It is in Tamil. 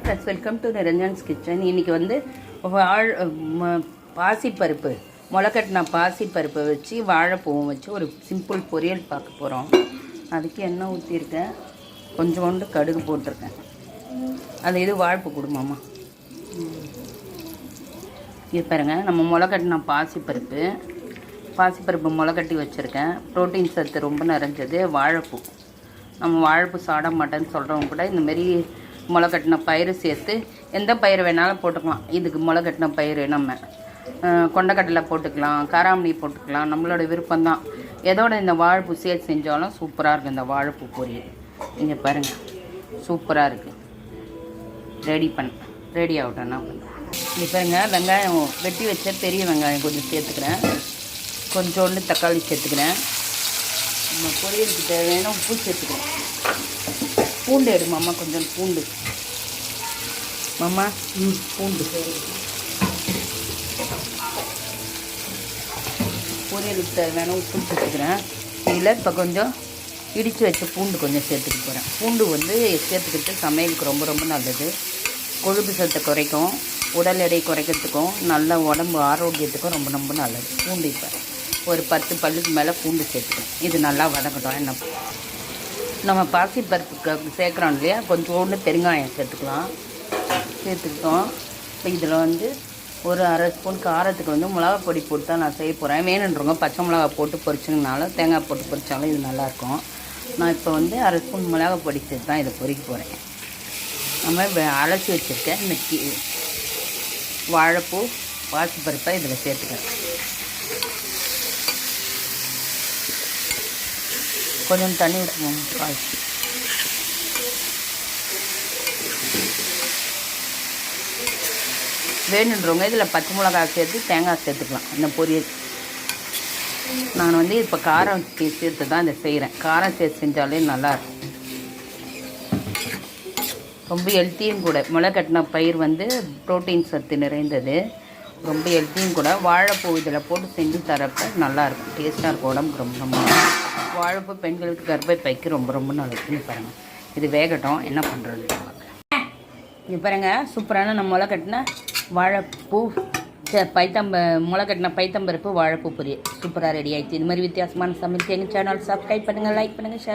Friends, welcome to Niranjan's kitchen. இன்றைக்கி வந்து பாசிப்பருப்பு முளைக்கட்டின பாசிப்பருப்பை வச்சு வாழைப்பூவும் வச்சு ஒரு சிம்பிள் பொரியல் பார்க்க போகிறோம். அதுக்கு எண்ணெய் ஊற்றிருக்கேன், கொஞ்சோண்டு கடுகு போட்டிருக்கேன். அது இது வாழைப்பூ கொடுமாம்மா. இது பாருங்க, நம்ம முளைக்கட்டின பாசிப்பருப்பு முளைக்கட்டி வச்சுருக்கேன். ப்ரோட்டீன் சத்து ரொம்ப நிறைஞ்சது வாழைப்பூ. நம்ம வாழைப்பூ சாட மாட்டேன்னு சொல்கிறவங்க கூட இந்தமாரி முளைக்கட்டின பயிறு சேர்த்து எந்த பயிர் வேணாலும் போட்டுக்கலாம். இதுக்கு முளைக்கட்டின பயிர் நம்ம கொண்டக்கடலை போட்டுக்கலாம், காராமணி போட்டுக்கலாம், நம்மளோட விருப்பம்தான். எதோட இந்த வாழைப்பூ சேர்த்து செஞ்சாலும் சூப்பராக இருக்குது. இந்த வாழைப்பூ பொரியல் இங்கே பாருங்கள், சூப்பராக இருக்குது. ரெடி ஆகட்டும். என்ன பண்ணுறேன் இங்கே பாருங்கள், வெங்காயம் வெட்டி வச்ச பெரிய வெங்காயம் கொஞ்சம் சேர்த்துக்கிறேன், கொஞ்சோண்டு தக்காளி சேர்த்துக்கிறேன். நம்ம பொரியலுக்கு தேவையான உப்பு சேர்த்துக்கிறேன். பூண்டு எடுமாம்மா, கொஞ்சம் பூண்டு மாமா. பூண்டு பொரியலுக்கு தேவையான உப்பு சேர்த்துக்கிறேன். இதில் இப்போ கொஞ்சம் இடித்து வச்ச பூண்டு கொஞ்சம் சேர்த்துக்க போகிறேன். பூண்டு வந்து சேர்த்துக்கிட்டு சமையலுக்கு ரொம்ப ரொம்ப நல்லது. கொழுப்பு சத்தை குறைக்கும், உடல் எடை குறைக்கிறதுக்கும், நல்ல உடம்பு ஆரோக்கியத்துக்கும் ரொம்ப ரொம்ப நல்லது. பூண்டு இப்போ ஒரு 10 பல்லுக்கு மேலே பூண்டு சேர்த்துக்கணும். இது நல்லா வதக்கட்டும். என்ன நம்ம பாசிப்பருப்புக்கு சேர்க்குறோம் இல்லையா, கொஞ்சோண்டு பெருங்காயம் சேர்த்துக்கிட்டோம். இப்போ இதில் வந்து ஒரு அரை ஸ்பூன் காரத்துக்கு வந்து மிளகா பொடி போட்டு தான் நான் செய்ய போகிறேன். வேணுன்றவங்க பச்சை மிளகா போட்டு பொரிச்சிங்கனாலும் தேங்காய் போட்டு பொரிச்சாலும் இது நல்லாயிருக்கும். நான் இப்போ வந்து அரை ஸ்பூன் மிளகா பொடி சேர்த்து தான் இதை பொரிக்க போகிறேன். நம்ம அலசி வச்சுருக்கேன் இன்னைக்கு வாழைப்பூ பாசிப்பருப்பை இதில் சேர்த்துக்கிறேன். கொஞ்சம் தண்ணி ஊற்றுவோம். வேணுன்றவங்க இதில் பச்சை மிளகாய் சேர்த்து தேங்காய் சேர்த்துக்கலாம். இந்த பொரியல் நான் வந்து இப்போ காரம் சேர்த்து தான் இதை செய்கிறேன். காரம் சேர்த்து செஞ்சாலே நல்லாயிருக்கும். ரொம்ப ஹெல்த்தியும் கூட. முளைக்கட்டின பயிர் வந்து ப்ரோட்டீன் சத்து நிறைந்தது, ரொம்ப ஹெல்த்தியும் கூட. வாழைப்பூ இதில் போட்டு செஞ்சு தரப்ப நல்லாயிருக்கும், டேஸ்ட்டாக இருக்கும். உடம்புக்கு ரொம்ப ரொம்ப வாழைப்பூ பெண்களுக்கு கர்ப்பப்பைக்கு ரொம்ப ரொம்ப நல்லதுன்னு பாருங்கள். இது வேகட்டும், என்ன பண்ணுறது இது பாருங்கள். சூப்பரான நம்ம முளைக்கட்டின வாழைப்பூ முளைக்கட்டின பைத்தம்பருப்பு வாழைப்பூ பொரியல் சூப்பராக ரெடி ஆகிடுச்சு. இது மாதிரி வித்தியாசமான சமையலுக்கு எங்கள் சேனல் சப்ஸ்கிரைப் பண்ணுங்கள், லைக் பண்ணுங்கள், ஷேர்